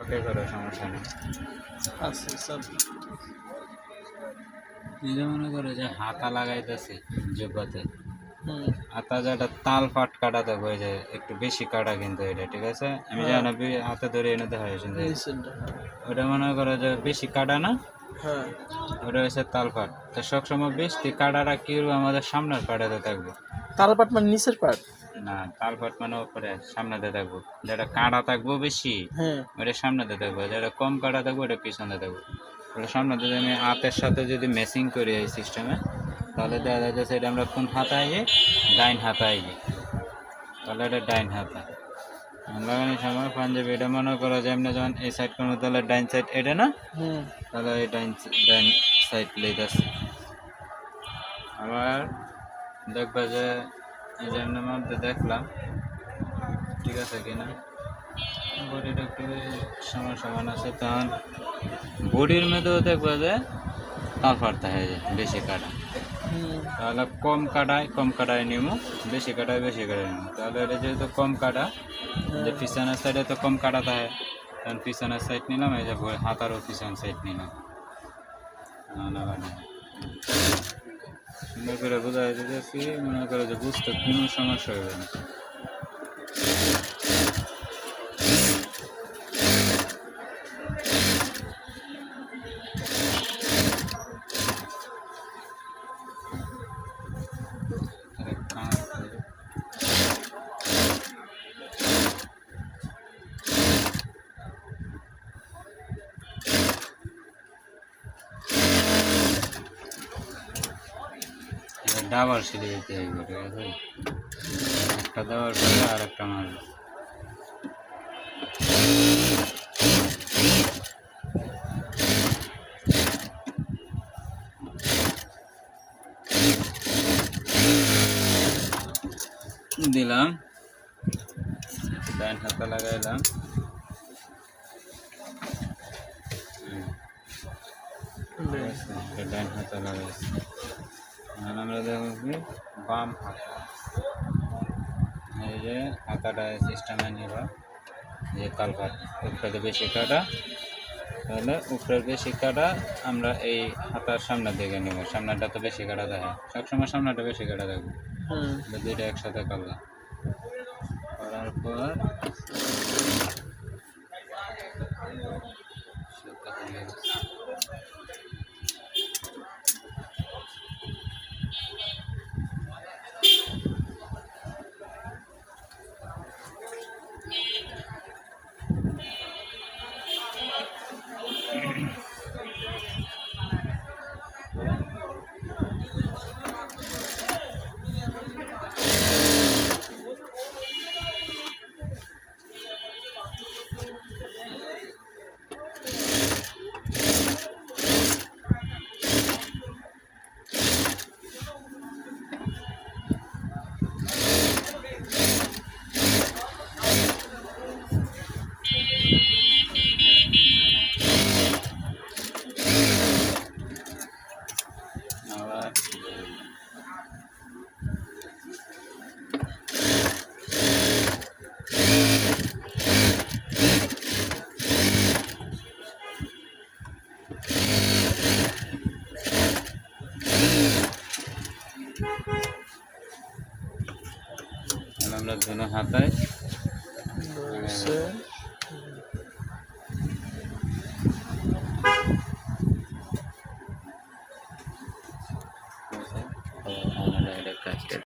ওটাই করো, সমস্যা নেই। আচ্ছা সব নিজে মনে করো যে হাতা লাগাইতেছি যোগ্যতে হুম হাতা যেটা তাল ফাট কাটা থাকবে, ওই যে একটু বেশি কাটা কিন্তু এটা, ঠিক আছে? আমি হ্যাঁ জানি হাতে ধরে এনে দেখা হয়েছে যে নিচেরটা ওটা মনে করো যে বেশি কাটা না, হ্যাঁ ওটা হচ্ছে তাল ফাট। তো সবসময় বেশি কাটাটা কি করবো, আমাদের সামনের পাটাতে থাকবো। তাল পাট মানে নিচের পাট না, তাল ফাট মানে উপরে সামনেতে থাকবো। যেটা কাটা থাকবো বেশি হ্যাঁ ওটা সামনেতে থাকবো, যেটা কম কাটা থাকবো ওটা পিছনে থাকবো। ওটা সামনেতে যদি আমি হাতের সাথে যদি ম্যাচিং করি এই সিস্টেমে, তাহলে দেখা যাচ্ছে এটা আমরা কোন হাতায় যাই, ডাইন হাতায় যাই, তাহলে এটা ডাইন হাতা। লাগানোর সময় পাঞ্জাবি এটা মনে করো যে এমনি যখন এই সাইড করবো তাহলে ডাইন সাইড এটা না, হুম তাহলে এই ডাইন সাইড লেগেছে। আবার দেখবা যে এই যে এমনি মধ্যে দেখলাম ঠিক আছে কিনা, বডিটা একটু সমান সমান আছে, তখন বডির মধ্যেও দেখবা যে তাল ফাটতে হয়ে যায় বেশি কাটা। হুম তাহলে কম কাটায় নিবো, বেশি কাটায় বেশি কাটায় নিবো। তাহলে এটা যেহেতু কম কাটা, যে পিছনের সাইডে তো কম কাটা থাকে, তখন পিছনের সাইড নিলাম, এই যে হাতারও পিছন সাইড নিলাম। সুন্দর করে বোঝাই দিতেছি, মনে করো যে বুঝতে কোনো সমস্যা হবে না। ডাবল সিঁড়ি দিতে হবে, ঠিক আছে? একটা দেওয়ার পরে আর একটা মারবে। দিলাম, ডাইন হাতে লাগাইলাম, ঠিক আছে? এটা ডাইন হাতে লাগাইছি। এখন আমরা দেখো কি বাম হাতা, এই যে হাতাটা সিস্টেমে নিব, যে তালপাট উপরে বেশি কাটা, তাহলে উপরের বেশি কাটা আমরা এই হাতার সামনের দিকে নেব। সামনেটা তো বেশি কাটা থাকে, সবসময় সামনেটা বেশি কাটা থাকবে। হুম দুইটা একসাথে করলাম, করার পর আবার আমরা ধনু হাতায় বলছে